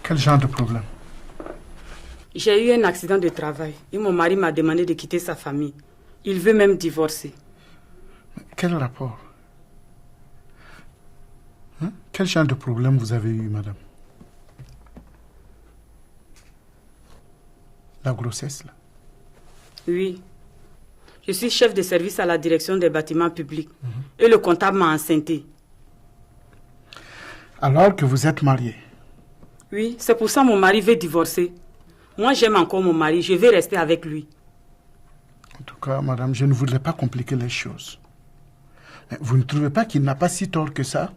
Quel genre de problème? J'ai eu un accident de travail et mon mari m'a demandé de quitter sa famille. Il veut même divorcer. Quel rapport? Quel genre de problème vous avez eu, madame? La grossesse, là? Oui. Je suis chef de service à la direction des bâtiments publics. Et le comptable m'a enceinté. Alors que vous êtes mariée? Oui, c'est pour ça que mon mari veut divorcer. Moi, j'aime encore mon mari. Je vais rester avec lui. En tout cas, madame, je ne voudrais pas compliquer les choses. Mais vous ne trouvez pas qu'il n'a pas si tort que ça?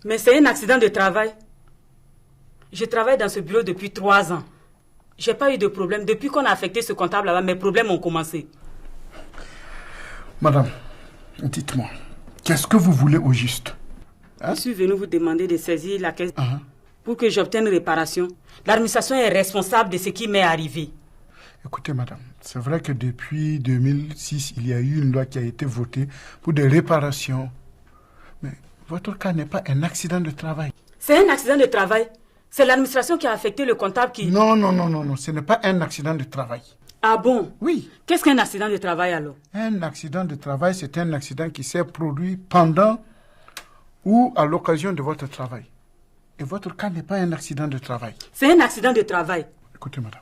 Mais c'est un accident de travail. Je travaille dans ce bureau depuis 3 ans. J'ai pas eu de problème. Depuis qu'on a affecté ce comptable là-bas, mes problèmes ont commencé. Madame, dites-moi, qu'est-ce que vous voulez au juste? Je suis venu vous demander de saisir la caisse pour que j'obtienne réparation. L'administration est responsable de ce qui m'est arrivé. Écoutez, madame, c'est vrai que depuis 2006, il y a eu une loi qui a été votée pour des réparations. Mais votre cas n'est pas un accident de travail. C'est un accident de travail. C'est l'administration qui a affecté le comptable qui... Non, ce n'est pas un accident de travail. Ah bon? Oui. Qu'est-ce qu'un accident de travail alors? Un accident de travail, c'est un accident qui s'est produit pendant ou à l'occasion de votre travail. Et votre cas n'est pas un accident de travail. C'est un accident de travail. Écoutez, madame.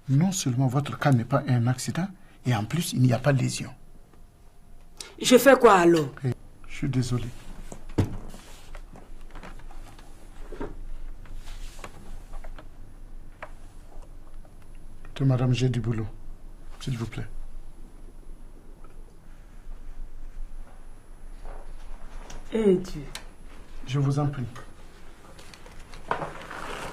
Non seulement votre cas n'est pas un accident, et en plus, il n'y a pas de lésion. Je fais quoi alors? Je suis désolé. Écoutez, madame, j'ai du boulot. S'il vous plaît. Eh Dieu. Je vous en prie.